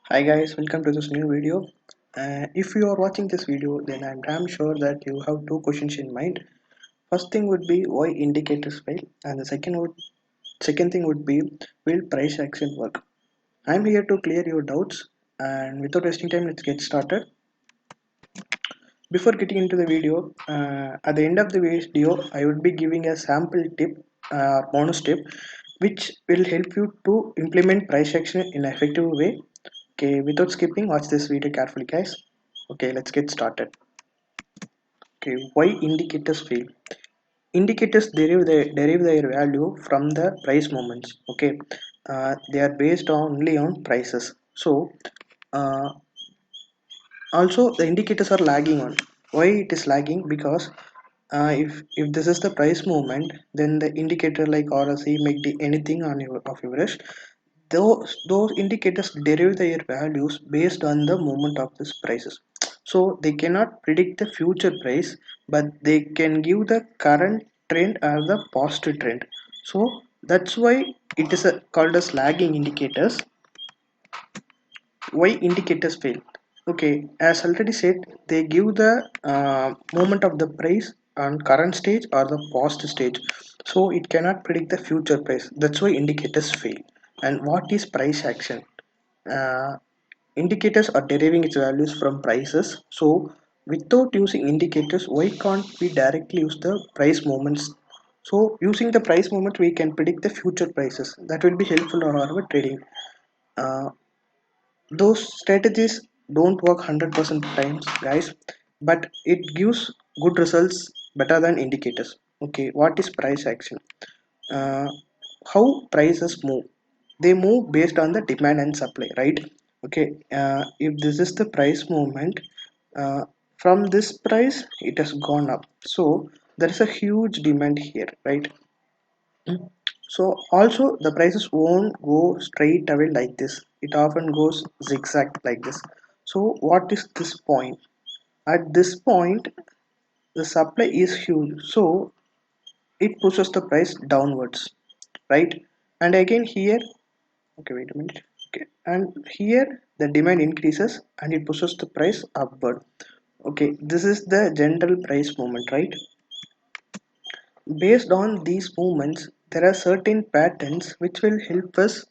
Hi guys, welcome to this new video. If you are watching this video, then I'm damn sure that you have two questions in mind. First thing would be why indicators fail, and the second thing would be will price action work. I'm here to clear your doubts, and without wasting time, let's get started. Before getting into the video, at the end of the video, I would be giving a sample tip, bonus tip, which will help you to implement price action in an effective way. Okay, without skipping, watch this video carefully, guys. Okay, let's get started. Okay, why indicators fail? Indicators derive their value from the price movements. Okay, they are based only on prices. So, uh, also the indicators are lagging on. Why it is lagging? Because if this is the price movement, then the indicator like RSI, MACD, anything on your of your rush, those indicators derive their values based on the movement of these prices. So they cannot predict the future price, but they can give the current trend or the positive trend. So that's why it is called as lagging indicators. Why indicators fail? Okay, as already said, they give the movement of the price on current stage or the past stage, so it cannot predict the future price. That's why indicators fail. And what is price action? uh, Indicators are deriving its values from prices. So without using indicators, why can't we directly use the price movements? So using the price movement, we can predict the future prices. That will be helpful on our trading. uh, those strategies don't work 100% times, guys, but it gives good results, better than indicators. Okay, what is price action? uh, how prices move? They move based on the demand and supply, right? Okay, if this is the price movement, uh, from this price it has gone up, so there is a huge demand here, right? So also the prices won't go straight away like this. It often goes zigzag like this. So what is this point? At this point, the supply is huge. So it pushes the price downwards, right? And again here, okay, wait a minute. Okay, and here the demand increases and it pushes the price upward. Okay, this is the general price movement, right? Based on these movements, there are certain patterns which will help us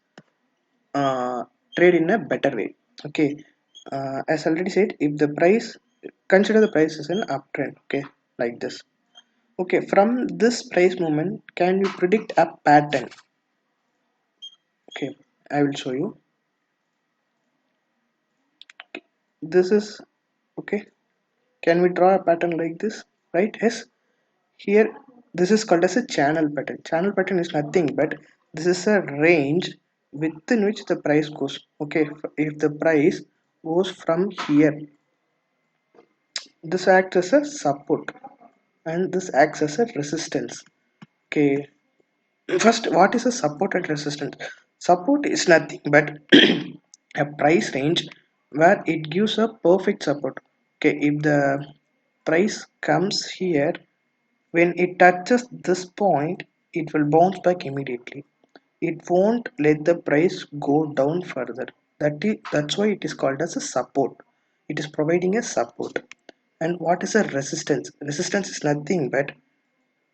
uh, trade in a better way. Okay, as already said, if the price, consider the price is an uptrend, okay, like this. Okay, from this price movement, can you predict a pattern? Okay, I will show you. This is, okay, can we draw a pattern like this? Right, yes. Here, this is called as a channel pattern. Channel pattern is nothing but this is a range within which the price goes. Okay, if the price goes from here, this acts as a support and this acts as a resistance. Okay, first, what is a support and resistance? Support is nothing but a price range where it gives a perfect support. Okay, if the price comes here, when it touches this point, it will bounce back immediately. It won't let the price go down further. That's why it is called as a support. It is providing a support. And what is a resistance? Resistance is nothing but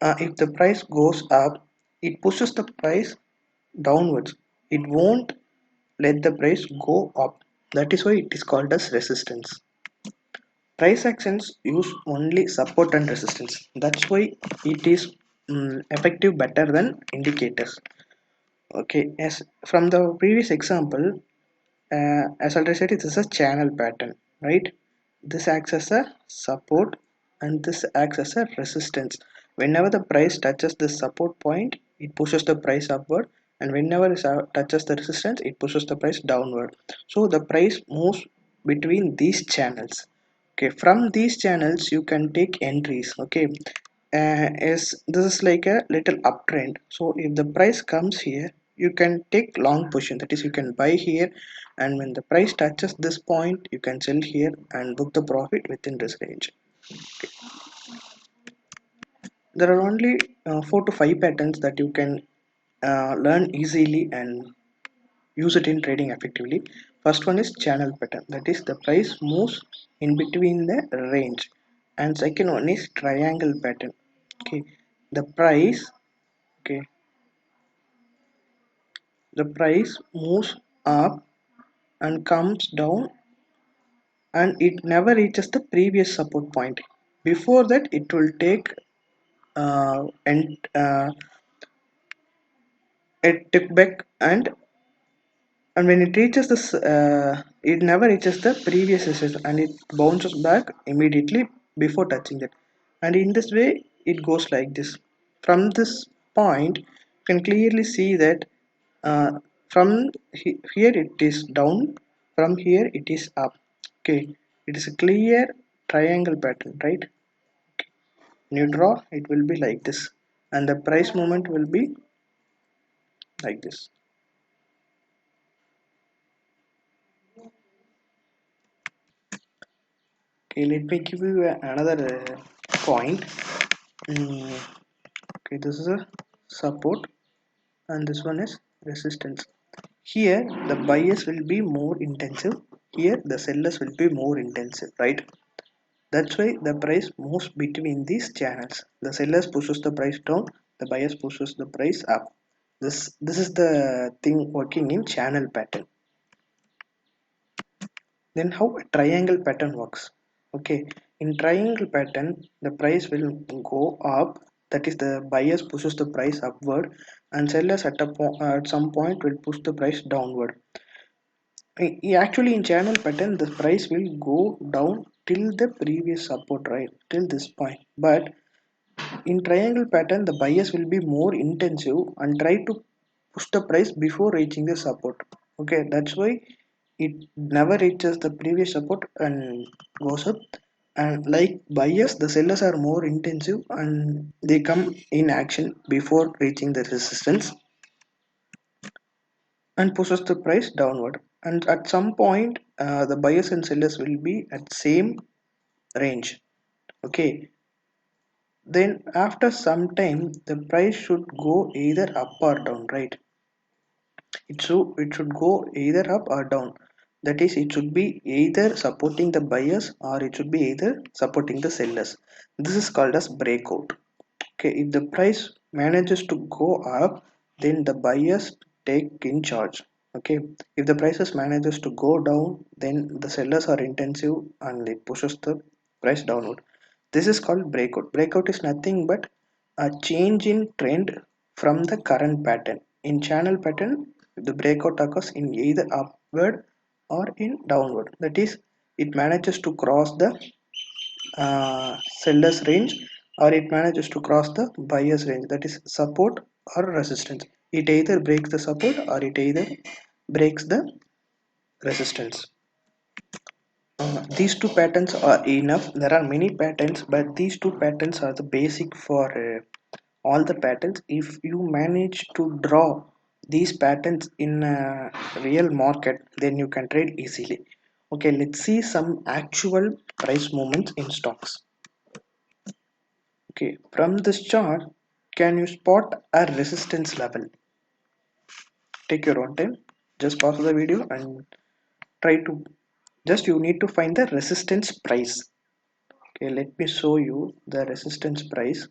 if the price goes up, it pushes the price downwards. It won't let the price go up. That is why it is called as resistance. Price actions use only support and resistance. That's why it is effective better than indicators. Okay, as from the previous example, as already said, it is a channel pattern, right? This acts as a support and this acts as a resistance. Whenever the price touches the support point, it pushes the price upward, and whenever it touches the resistance, it pushes the price downward. So the price moves between these channels. Okay, from these channels you can take entries. Okay, as this is like a little uptrend, so if the price comes here, you can take long position, that is you can buy here, and when the price touches this point you can sell here and book the profit within this range. There are only 4 to 5 patterns that you can learn easily and use it in trading effectively. First one is channel pattern, that is the price moves in between the range. And second one is triangle pattern. Okay, the price, okay, the price moves up and comes down, and it never reaches the previous support point. Before that it will take and it took back, and when it reaches this it never reaches the previous resistance, and it bounces back immediately before touching it. And in this way it goes like this. From this point you can clearly see that uh, from here it is down, from here it is up. Okay, it is a clear triangle pattern, right? When you draw it will be like this, and the price movement will be like this. Okay, let me give you another point. Mm, okay, this is a support and this one is resistance. Here the buyers will be more intensive, here the sellers will be more intensive, right? That's why the price moves between these channels. The sellers pushes the price down, the buyers pushes the price up. This is the thing working in channel pattern. Then how a triangle pattern works? Okay, in triangle pattern the price will go up, that is the buyers pushes the price upward, and sellers at some point will push the price downward. Actually in channel pattern the price will go down till the previous support, right, till this point. But in triangle pattern the buyers will be more intensive and try to push the price before reaching the support. Okay, that's why it never reaches the previous support and goes up. And like buyers the sellers are more intensive and they come in action before reaching the resistance and pushes the price downward. And at some point the buyers and sellers will be at same range. Okay, then after some time the price should go either up or down, right? It should go either up or down, that is it should be either supporting the buyers or it should be either supporting the sellers. This is called as breakout. Okay, if the price manages to go up then the buyers take in charge. Okay, if the prices manages to go down then the sellers are intensive and it pushes the price downward. This is called breakout. Breakout is nothing but a change in trend from the current pattern. In channel pattern, the breakout occurs in either upward or in downward. That is, it manages to cross the seller's range or it manages to cross the buyer's range. That is support or resistance. It either breaks the support or it either breaks the resistance. These two patterns are enough. There are many patterns, but these two patterns are the basic for all the patterns. If you manage to draw these patterns in a real market, then you can trade easily. Okay, let's see some actual price movements in stocks. Okay, from this chart, can you spot a resistance level? Take your own time. Just pause the video and try to. Just you need to find the resistance price. Okay, let me show you the resistance price.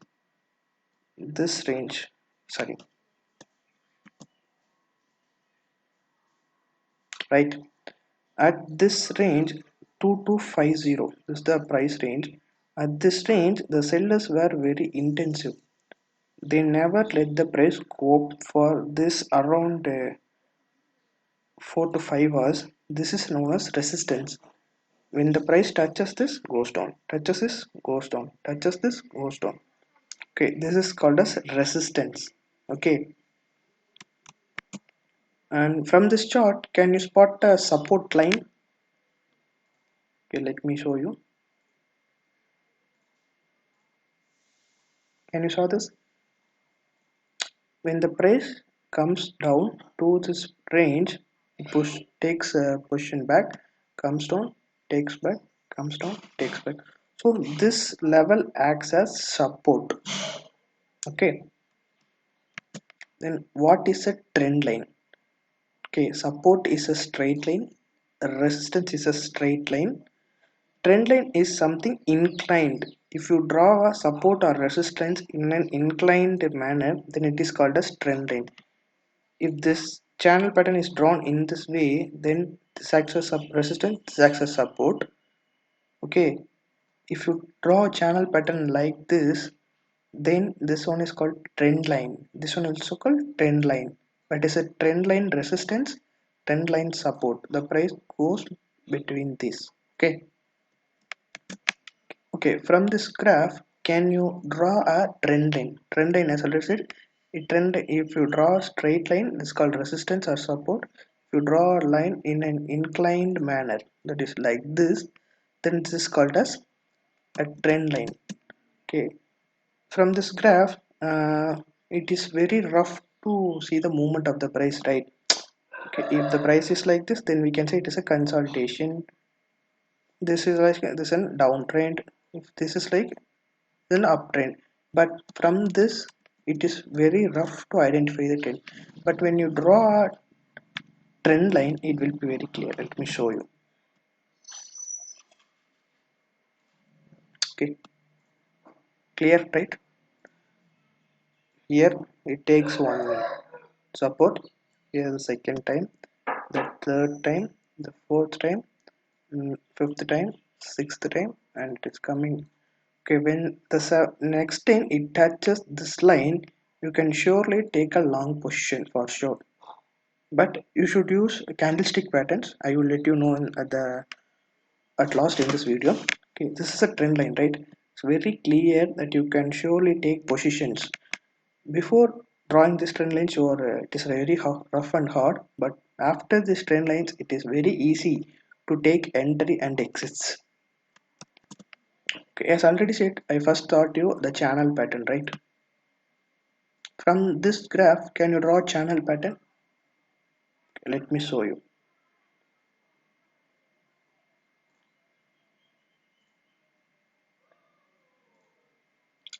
This range, sorry, right, at this range 2250, this is the price range. At this range the sellers were very intensive, they never let the price go up for this around 4 to 5 hours. This is known as resistance. When the price touches this goes down, touches this goes down, touches this goes down. Okay, this is called as resistance. Okay, and from this chart can you spot a support line? Okay, let me show you. Can you saw this? When the price comes down to this range, it takes a position back, comes down, takes back, comes down, takes back. So this level acts as support. Okay. Then what is a trend line? Okay, support is a straight line resistance is a straight line. Trend line is something inclined. If you draw a support or resistance in an inclined manner, then it is called as trend line. If this channel pattern is drawn in this way, then this acts as resistance, this acts as support. Okay, if you draw a channel pattern like this, then this one is called trend line. This one is also called trend line. But is a trend line resistance, trend line support. The price goes between these. Okay. Okay, from this graph, can you draw a trend line? Trend line, as I already said, if you draw a straight line, this is called resistance or support. If you draw a line in an inclined manner, that is like this, then this is called as a trend line. Okay, from this graph, it is very rough to see the movement of the price, right? Okay, if the price is like this, then we can say it is a consolidation. This is like this is a downtrend. If this is like an uptrend, but from this it is very rough to identify the trend. But when you draw a trend line, it will be very clear. Let me show you. Okay, clear, right? Here it takes one support, here the second time, the third time, the fourth time, fifth time, sixth time, and it is coming. Okay, when the next time it touches this line, you can surely take a long position for sure. But you should use candlestick patterns. I will let you know at last in this video. Okay, this is a trend line, right? It's very clear that you can surely take positions. Before drawing this trend lines, it is very rough and hard, but after this trend lines it is very easy to take entry and exits. Okay, as already said, I first taught you the channel pattern, right? From this graph, can you draw channel pattern? Let me show you.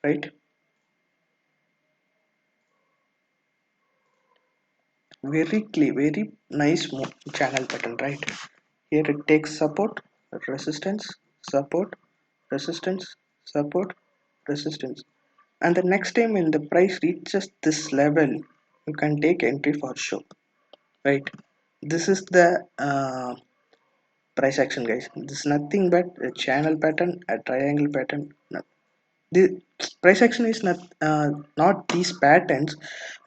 Right, very clear, very nice channel pattern, right? Here it takes support, resistance, support, resistance, support, resistance, and the next time when the price reaches this level, you can take entry for sure, right? This is the price action, guys. This is nothing but a channel pattern, a triangle pattern. The price action is not these patterns,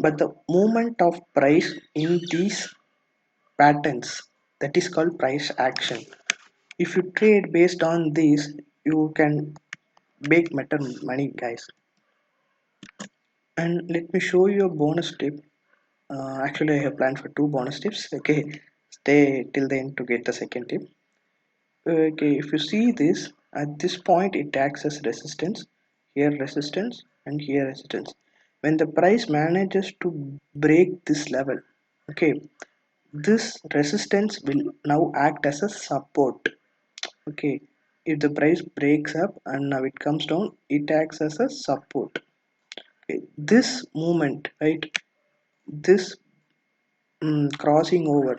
but the movement of price in these patterns, that is called price action. If you trade based on these, you can make better money, guys. And let me show you a bonus tip. Actually, I have planned for two bonus tips. Okay, stay till the end to get the second tip. Okay, if you see this, at this point it acts as resistance, here resistance, and here resistance. When the price manages to break this level, okay, this resistance will now act as a support. Okay, if the price breaks up and now it comes down, it acts as a support. Okay, this movement, right, this crossing over,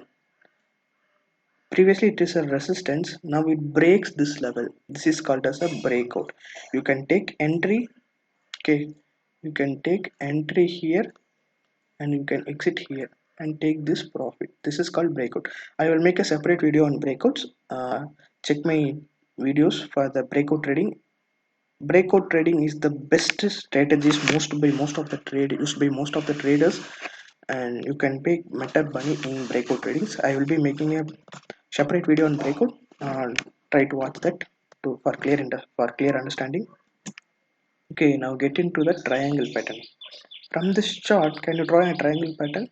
previously it is a resistance, now it breaks this level. This is called as a breakout. You can take entry. Okay, you can take entry here and you can exit here and take this profit. This is called breakout. I will make a separate video on breakouts. Check my videos for the breakout trading. Breakout trading is the best strategies most of the trade used by most of the traders, and you can make better money in breakout tradings. I will be making a separate video on breakout. Try to watch that for clear understanding. Okay, now get into the triangle pattern. From this chart, can you draw a triangle pattern?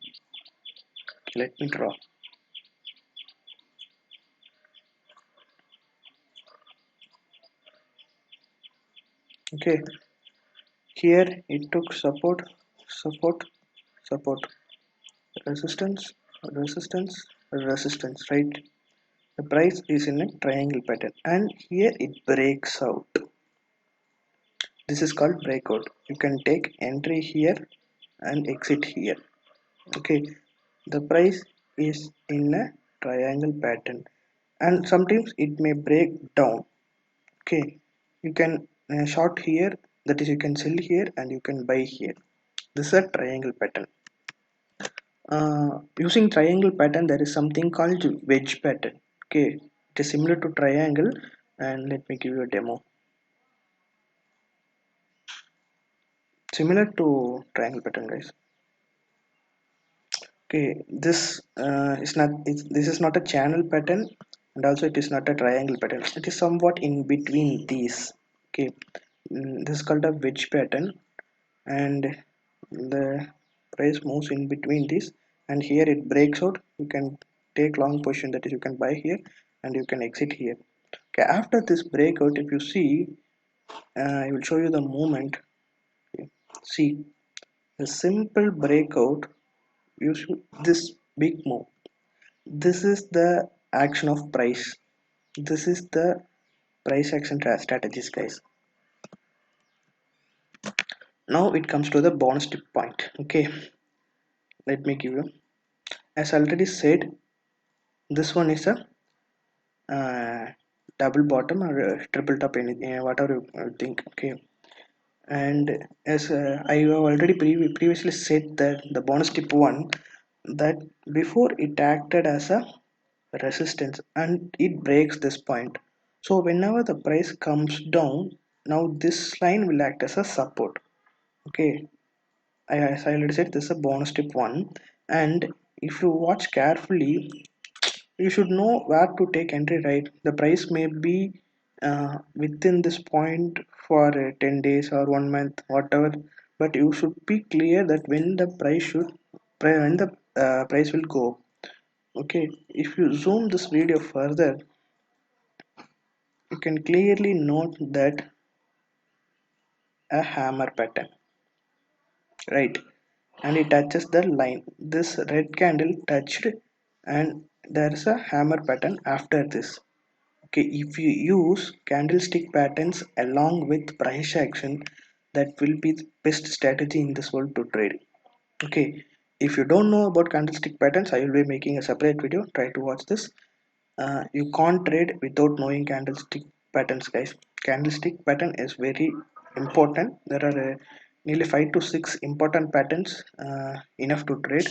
Let me draw. Okay, here it took support, support, support, resistance, resistance, resistance, right? The price is in a triangle pattern and here it breaks out. This is called breakout. You can take entry here and exit here. Okay, the price is in a triangle pattern. and sometimes it may break down. Okay, you can short here, that is you can sell here and you can buy here. This is a triangle pattern. Using triangle pattern, there is something called wedge pattern. Okay, it is similar to triangle, and let me give you a demo. Similar to triangle pattern, guys. Okay, this is not a channel pattern, and also it is not a triangle pattern. It is somewhat in between these. Okay, this is called a wedge pattern, and the price moves in between this, and here it breaks out. You can take long position, that is you can buy here and you can exit here. Okay, after this breakout, if you see, I will show you the movement. Okay. See, a simple breakout, you should this big move. This is the action of price. This is the price action strategies, guys. Now it comes to the bonus tip point. Okay, let me give you, as I already said, this one is a uh, double bottom or triple top, anything, whatever you think. Okay, and as I have already previously said that the bonus tip one, that before it acted as a resistance and it breaks this point. So whenever the price comes down, now this line will act as a support. Okay, as I already said, this is a bonus tip one, and if you watch carefully, you should know where to take entry, right? The price may be within this point for 10 days or 1 month, whatever, but you should be clear that when the price when the price will go. Okay, if you zoom this video further, you can clearly note that a hammer pattern, right? And it touches the line. This red candle touched, and there's a hammer pattern after this. Okay, if you use candlestick patterns along with price action, that will be the best strategy in this world to trade. Okay, if you don't know about candlestick patterns, I will be making a separate video. Try to watch this. You can't trade without knowing candlestick patterns, guys. Candlestick pattern is very important. There are nearly 5 to 6 important patterns enough to trade.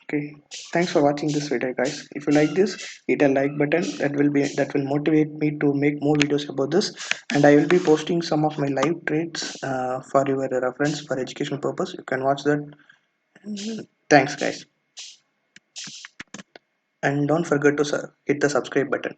Okay, thanks for watching this video, guys. If you like this, hit a like button. That will motivate me to make more videos about this, and I will be posting some of my live trades for your reference for educational purpose. You can watch that. Thanks, guys, and don't forget to hit the subscribe button.